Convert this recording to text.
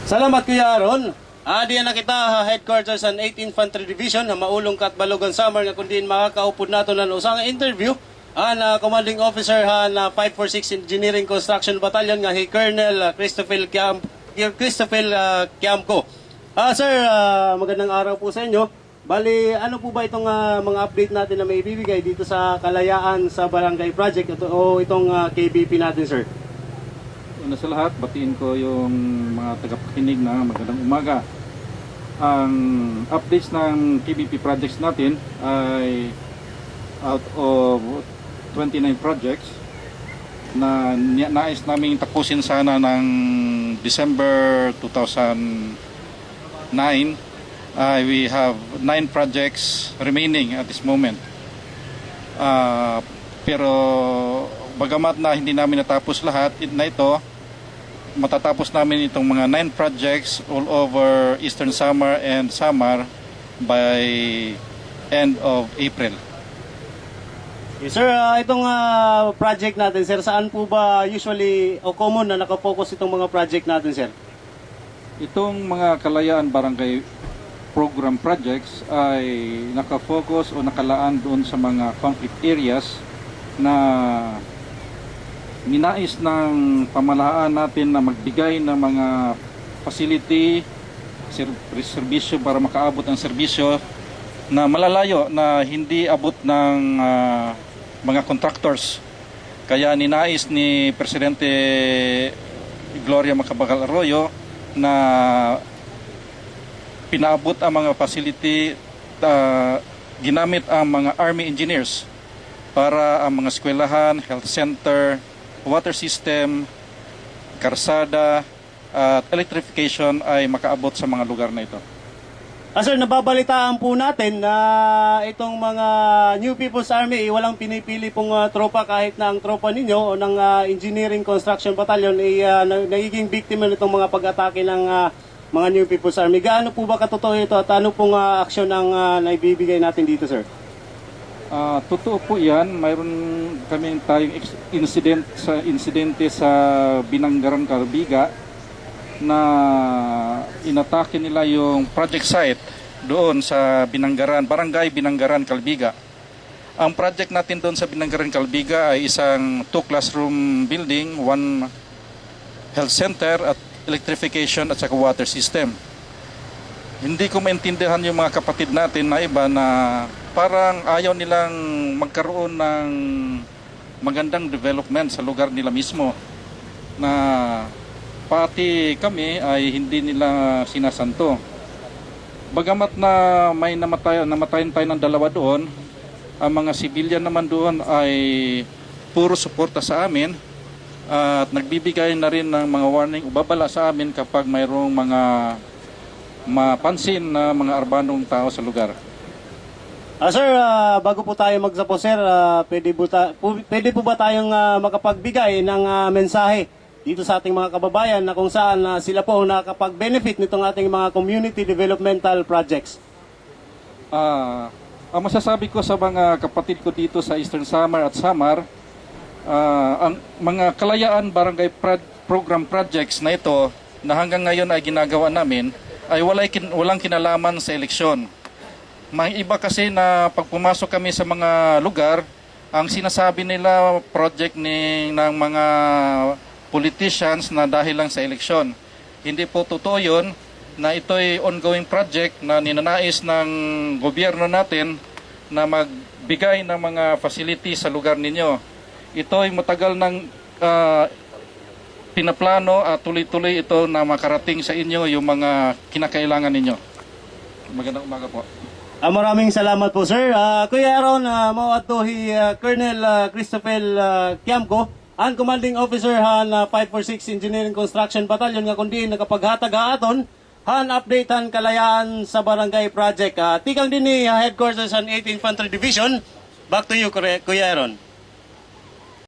Salamat Kuya Aaron. Diyan na kita headquarters ng 8th Infantry Division na maulong kat Balogan Summer nga kundi makakaupod nato na usang interview na commanding officer na 546 Engineering Construction Battalion nga si Colonel Christopher Kiamco. Sir, magandang araw po sa inyo. Bali, ano po ba itong mga update natin na may ibibigay dito sa Kalayaan sa Barangay Project o itong KBP natin, sir? Una sa lahat, batiin ko yung mga tagapakinig na magandang umaga. Ang updates ng KBP projects natin ay out of 29 projects na nais namin tapusin sana ng December 2009. We have 9 projects remaining at this moment. Pero bagamat na hindi namin natapos lahat na ito, matatapos namin itong mga 9 projects all over Eastern Samar and Samar by end of April. Yes, sir, itong project natin, sir, saan po ba usually o common na nakafocus itong mga project natin, sir? Itong mga Kalayaan Barangay Program projects ay nakafocus o nakalaan doon sa mga conflict areas na ninais ng pamahalaan natin na magbigay ng mga facility, serbisyo para makaabot ang serbisyo na malalayo na hindi abot ng mga contractors. Kaya ninais ni Presidente Gloria Macapagal Arroyo na pinaabot ang mga facility, ginamit ang mga Army engineers para ang mga eskwelahan, health center, water system, karsada at electrification ay makaabot sa mga lugar na ito. Sir, nababalitaan po natin na itong mga New People's Army, walang pinipili pong tropa kahit na ang tropa ninyo o ng Engineering Construction Battalion ay nagiging biktima nitong mga pag-atake ng mga New People's Army. Gaano po ba katotoo ito at ano pong aksyon ang naibibigay natin dito, sir? Totoo po yan. Mayroon kami tayong insidente sa Binangaran, Calbiga na inatake nila yung project site doon sa Binangaran, Barangay Binangaran, Calbiga. Ang project natin doon sa Binangaran, Calbiga ay isang 2 classroom building, 1 health center at electrification at saka water system. Hindi ko maintindihan yung mga kapatid natin na iba na parang ayaw nilang magkaroon ng magandang development sa lugar nila mismo, na pati kami ay hindi nila sinasanto. Bagamat na may namatayan tayo ng 2 doon, ang mga civilian naman doon ay puro suporta sa amin at nagbibigay na rin ng mga warning o babala sa amin kapag mayroong mga mapansin na mga arbanong tao sa lugar. Sir, bago po tayo magsapo, sir, pwede po ba tayong makapagbigay ng mensahe dito sa ating mga kababayan na kung saan sila po nakakapag-benefit nitong ating mga community developmental projects? Ang masasabi ko sa mga kapatid ko dito sa Eastern Samar at Samar, ang mga Kalayaan Barangay Program projects na ito na hanggang ngayon ay ginagawa namin ay walang kinalaman sa eleksyon. May iba kasi na pag pumasok kami sa mga lugar, ang sinasabi nila project ng mga politicians na dahil lang sa eleksyon. Hindi po totoo yun, na ito'y ongoing project na ninanais ng gobyerno natin na magbigay ng mga facilities sa lugar ninyo. Ito'y matagal ng pinaplano at tuloy-tuloy ito na makarating sa inyo yung mga kinakailangan ninyo. Magandang umaga po. Maraming salamat po, sir. Kuya Aaron, mawatuhi Colonel Christopher Kiamco, ang commanding officer na 546 Engineering Construction Battalion nga kundi nakapaghatag haaton han update han Kalayaan sa Barangay Project. Tikang din ni headquarters ng 8th Infantry Division. Back to you, Kuya Aaron.